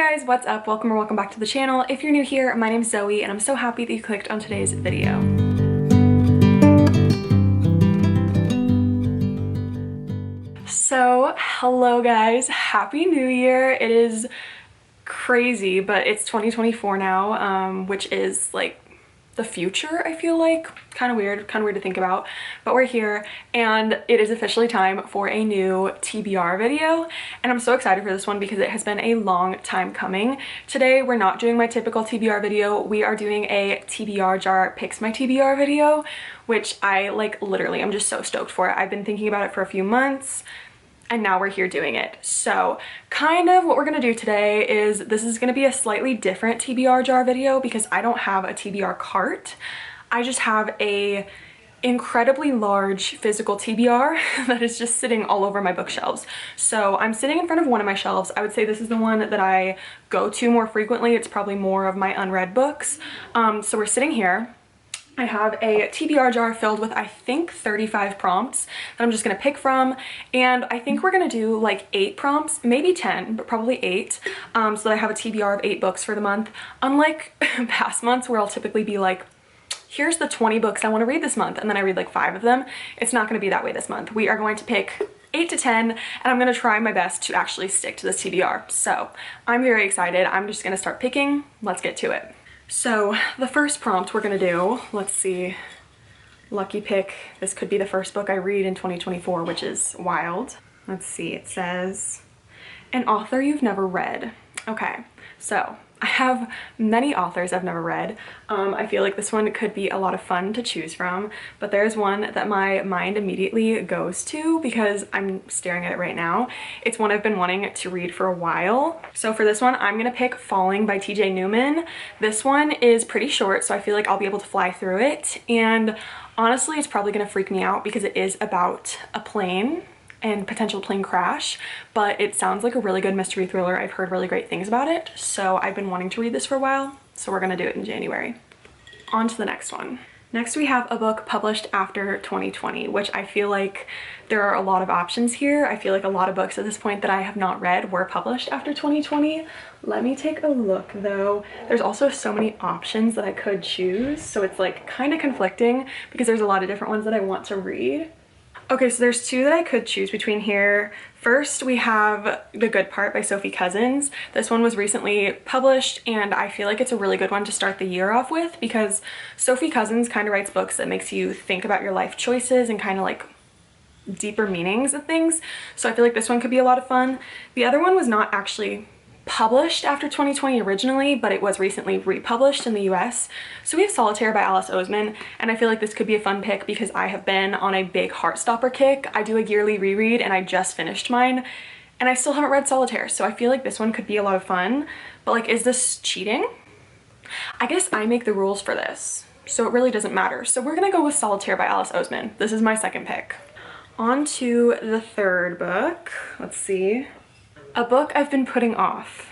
guys, what's up? Welcome or welcome back to the channel. If you're new here, my name's Zoe and I'm so happy that you clicked on today's video. So, hello guys, happy new year. It is crazy, but it's 2024 now, which is like the future, I feel like. Kind of weird to think about, but we're here and it is officially time for a new TBR video, and I'm so excited for this one because it has been a long time coming. Today we're not doing my typical TBR video, we are doing a TBR jar picks my TBR video, which I like literally, I'm just so stoked for it. I've been thinking about it for a few months and now we're here doing it. So kind of what we're gonna do today is, this is gonna be a slightly different TBR jar video because I don't have a TBR cart. I just have a incredibly large physical TBR that is just sitting all over my bookshelves. So I'm sitting in front of one of my shelves. I would say this is the one that I go to more frequently. It's probably more of my unread books. So we're sitting here. I have a TBR jar filled with, I think, 35 prompts that I'm just gonna pick from, and I think we're gonna do like 8 prompts, maybe 10, but probably 8, so that I have a TBR of 8 books for the month. Unlike past months where I'll typically be like, here's the 20 books I want to read this month, and then I read like 5 of them. It's not gonna be that way this month. We are going to pick 8 to 10, and I'm gonna try my best to actually stick to this TBR. So I'm very excited. I'm just gonna start picking. Let's get to it. So the first prompt we're gonna do, let's see, lucky pick. This could be the first book I read in 2024, which is wild. Let's see, it says, an author you've never read. Okay, so I have many authors I've never read. I feel like this one could be a lot of fun to choose from, but there's one that my mind immediately goes to because I'm staring at it right now. It's one I've been wanting to read for a while. So for this one, I'm gonna pick Falling by TJ Newman. This one is pretty short, so I feel like I'll be able to fly through it. And honestly, it's probably gonna freak me out because it is about a plane and potential plane crash, but it sounds like a really good mystery thriller. I've heard really great things about it, so I've been wanting to read this for a while, so we're gonna do it in January. On to the next one. Next we have a book published after 2020, which I feel like there are a lot of options here. I feel like a lot of books at this point that I have not read were published after 2020. Let me take a look though. There's also so many options that I could choose, so it's like kind of conflicting because there's a lot of different ones that I want to read. Okay, so there's 2 that I could choose between here. First, we have The Good Part by Sophie Cousins. This one was recently published, and I feel like it's a really good one to start the year off with because Sophie Cousins kind of writes books that makes you think about your life choices and kind of like deeper meanings of things. So I feel like this one could be a lot of fun. The other one was not actually published after 2020 originally, but it was recently republished in the US. So we have Solitaire by Alice Oseman, and I feel like this could be a fun pick because I have been on a big Heartstopper kick. I do a yearly reread and I just finished mine, and I still haven't read Solitaire, so I feel like this one could be a lot of fun. But like, is this cheating? I guess I make the rules for this, so it really doesn't matter. So we're gonna go with Solitaire by Alice Oseman. This is my second pick. On to the third book. Let's see. A book I've been putting off.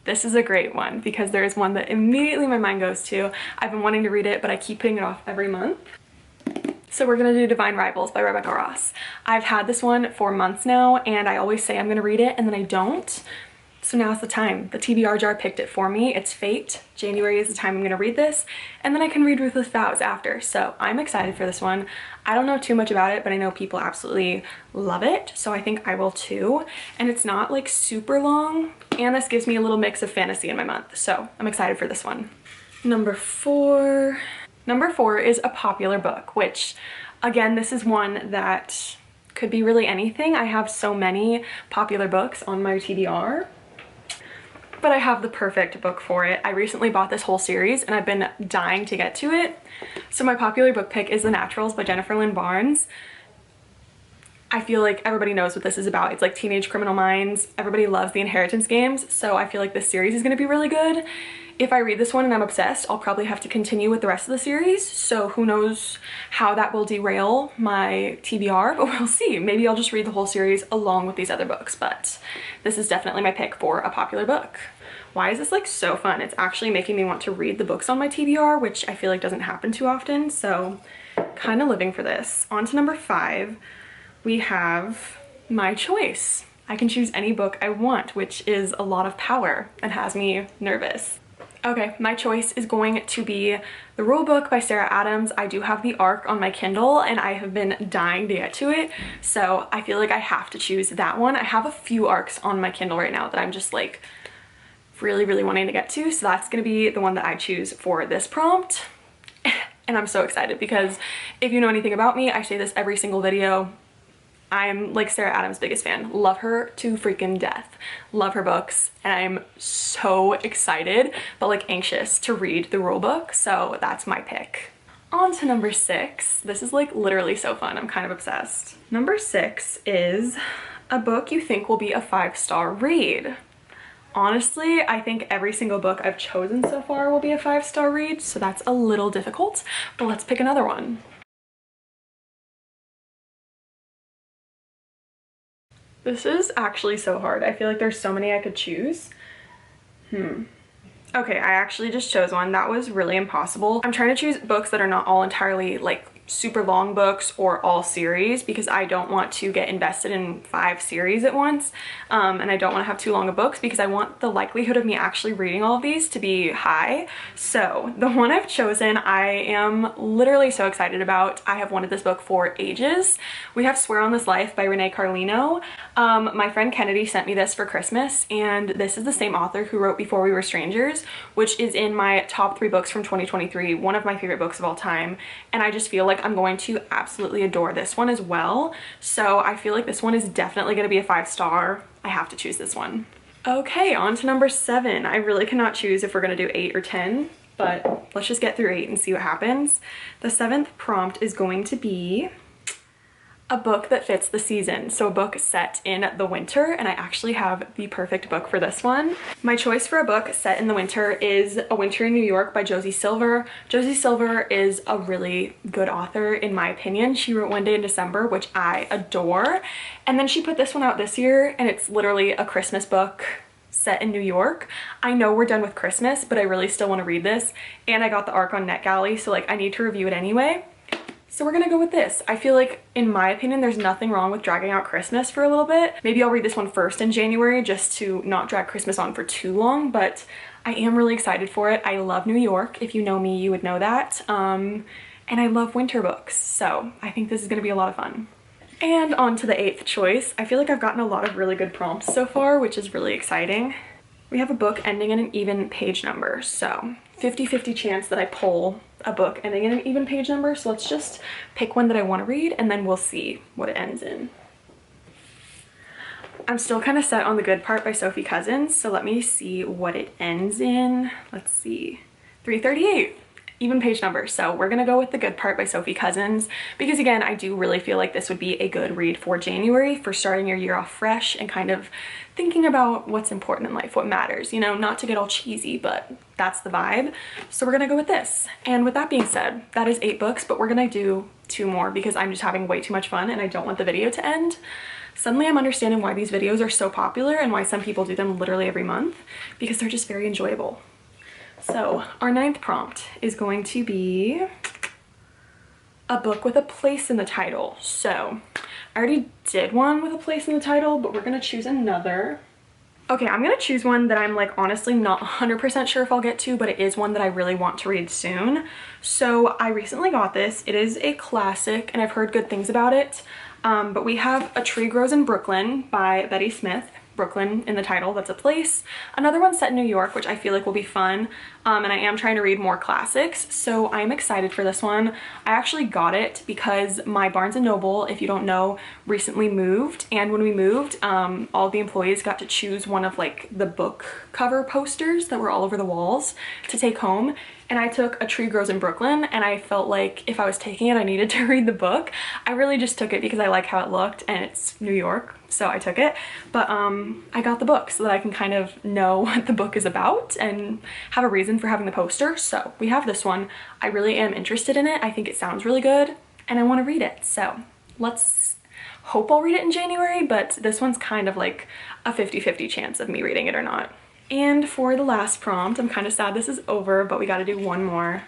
This is a great one because there is one that immediately my mind goes to. I've been wanting to read it, but I keep putting it off every month. So we're gonna do Divine Rivals by Rebecca Ross. I've had this one for months now, and I always say I'm gonna read it and then I don't. So now's the time. The TBR jar picked it for me. It's fate. January is the time I'm gonna read this, and then I can read Ruthless Vows after. So I'm excited for this one. I don't know too much about it, but I know people absolutely love it, so I think I will too. And it's not like super long, and this gives me a little mix of fantasy in my month, so I'm excited for this one. Number 4. Number 4 is a popular book, which again, this is one that could be really anything. I have so many popular books on my TBR, but I have the perfect book for it. I recently bought this whole series and I've been dying to get to it. So my popular book pick is The Naturals by Jennifer Lynn Barnes. I feel like everybody knows what this is about. It's like teenage criminal minds. Everybody loves the inheritance games, so I feel like this series is gonna be really good. If I read this one and I'm obsessed, I'll probably have to continue with the rest of the series, so who knows how that will derail my TBR, but we'll see. Maybe I'll just read the whole series along with these other books, but this is definitely my pick for a popular book. Why is this like so fun? It's actually making me want to read the books on my TBR, which I feel like doesn't happen too often, so kind of living for this. On to number 5, we have My Choice. I can choose any book I want, which is a lot of power and has me nervous. Okay, my choice is going to be The Rule Book by Sarah Adams. I do have the ARC on my Kindle and I have been dying to get to it, so I feel like I have to choose that one. I have a few ARCs on my Kindle right now that I'm just like really wanting to get to, so that's gonna be the one that I choose for this prompt. And I'm so excited because if you know anything about me, I say this every single video, I'm like Sarah Adams' biggest fan. Love her to freaking death. Love her books, and I'm so excited but like anxious to read The Rule Book, so that's my pick. On to number 6. This is like literally so fun. I'm kind of obsessed. Number 6 is a book you think will be a 5-star read. Honestly, I think every single book I've chosen so far will be a 5-star read, so that's a little difficult, but let's pick another one. This is actually so hard. I feel like there's so many I could choose. Okay, I actually just chose one. That was really impossible. I'm trying to choose books that are not all entirely like super long books or all series because I don't want to get invested in 5 series at once, and I don't want to have too long of books because I want the likelihood of me actually reading all of these to be high. So the one I've chosen I am literally so excited about. I have wanted this book for ages. We have Swear on This Life by Renee Carlino. My friend Kennedy sent me this for Christmas, and this is the same author who wrote Before We Were Strangers, which is in my top 3 books from 2023, one of my favorite books of all time, and I just feel like I'm going to absolutely adore this one as well. So I feel like this one is definitely going to be a 5-star. I have to choose this one. Okay, on to number 7. I really cannot choose if we're going to do 8 or 10, but let's just get through 8 and see what happens. The 7th prompt is going to be a book that fits the season, so a book set in the winter, and I actually have the perfect book for this one. My choice for a book set in the winter is A Winter in New York by Josie Silver. Josie Silver is a really good author in my opinion. She wrote One Day in December, which I adore, and then she put this one out this year, and it's literally a Christmas book set in New York. I know we're done with Christmas, but I really still want to read this, and I got the ARC on NetGalley, so like I need to review it anyway. So we're gonna go with this. I feel like, in my opinion, there's nothing wrong with dragging out Christmas for a little bit. Maybe I'll read this one first in January just to not drag Christmas on for too long, but I am really excited for it. I love New York. If you know me, you would know that. And I love winter books, so I think this is gonna be a lot of fun. And on to the 8th choice. I feel like I've gotten a lot of really good prompts so far, which is really exciting. We have a book ending in an even page number, so 50-50 chance that I pull a book ending in an even page number, so let's just pick one that I want to read and then we'll see what it ends in. I'm still kind of set on The Good Part by Sophie Cousins, so let me see what it ends in. Let's see, 338. Even page number, so we're gonna go with The Good Part by Sophie Cousins because again, I do really feel like this would be a good read for January, for starting your year off fresh and kind of thinking about what's important in life, what matters, you know, not to get all cheesy, but that's the vibe. So we're gonna go with this. And with that being said, that is 8 books, but we're gonna do 2 more because I'm just having way too much fun and I don't want the video to end. Suddenly I'm understanding why these videos are so popular and why some people do them literally every month, because they're just very enjoyable. So our 9th prompt is going to be a book with a place in the title. So I already did one with a place in the title, but we're gonna choose another. Okay, I'm gonna choose one that I'm like honestly not 100% sure if I'll get to, but it is one that I really want to read soon. So I recently got this. It is a classic and I've heard good things about it. But we have A Tree Grows in Brooklyn by Betty Smith. Brooklyn in the title, that's a place. Another one set in New York, which I feel like will be fun. And I am trying to read more classics, so I'm excited for this one. I actually got it because my Barnes & Noble, if you don't know, recently moved, and when we moved, all the employees got to choose one of like the book cover posters that were all over the walls to take home. And I took A Tree Grows in Brooklyn, and I felt like if I was taking it, I needed to read the book. I really just took it because I like how it looked, and it's New York, so I took it. But I got the book so that I can kind of know what the book is about and have a reason for having the poster. So we have this one. I really am interested in it. I think it sounds really good, and I want to read it. So let's hope I'll read it in January, but this one's kind of like a 50-50 chance of me reading it or not. And for the last prompt, I'm kind of sad this is over, but we got to do one more.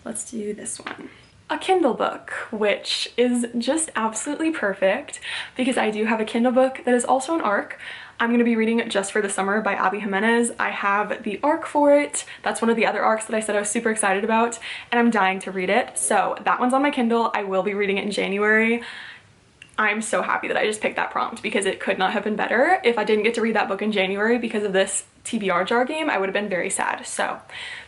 Let's do this one. a Kindle book, which is just absolutely perfect because I do have a Kindle book that is also an ARC. I'm going to be reading Just for the Summer by Abby Jimenez. I have the ARC for it. That's one of the other ARCs that I said I was super excited about, and I'm dying to read it. So that one's on my Kindle. I will be reading it in January. I'm so happy that I just picked that prompt because it could not have been better. If I didn't get to read that book in January because of this TBR jar game, I would have been very sad. So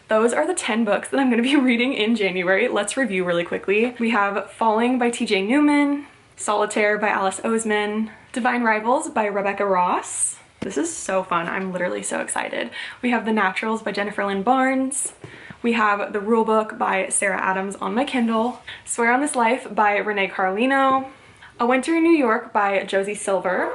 those are the 10 books that I'm going to be reading in January. Let's review really quickly. We have Falling by TJ Newman, Solitaire by Alice Oseman, Divine Rivals by Rebecca Ross. This is so fun. I'm literally so excited. We have The Naturals by Jennifer Lynn Barnes. We have The Rule Book by Sarah Adams on my Kindle. Swear on This Life by Renee Carlino. A Winter in New York by Josie Silver.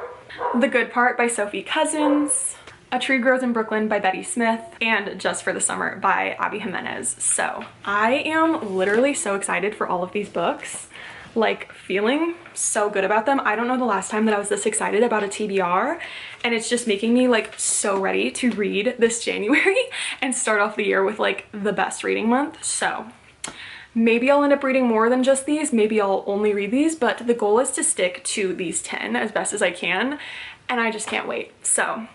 The Good Part by Sophie Cousins. A Tree Grows in Brooklyn by Betty Smith, and Just for the Summer by Abby Jimenez. So I am literally so excited for all of these books, like feeling so good about them. I don't know the last time that I was this excited about a TBR, and it's just making me like so ready to read this January and start off the year with like the best reading month. So maybe I'll end up reading more than just these, maybe I'll only read these, but the goal is to stick to these 10 as best as I can, and I just can't wait. So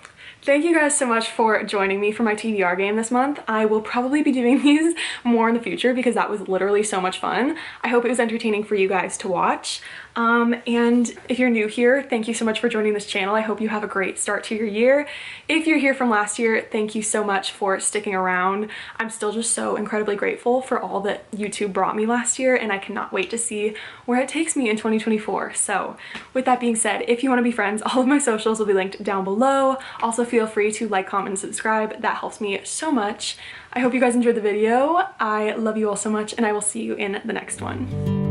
thank you guys so much for joining me for my TBR game this month. I will probably be doing these more in the future because that was literally so much fun. I hope it was entertaining for you guys to watch. And if you're new here, thank you so much for joining this channel. I hope you have a great start to your year. If you're here from last year, thank you so much for sticking around. I'm still just so incredibly grateful for all that YouTube brought me last year, and I cannot wait to see where it takes me in 2024. So with that being said, if you want to be friends, all of my socials will be linked down below. Also feel free to like, comment, and subscribe. That helps me so much. I hope you guys enjoyed the video. I love you all so much, and I will see you in the next one.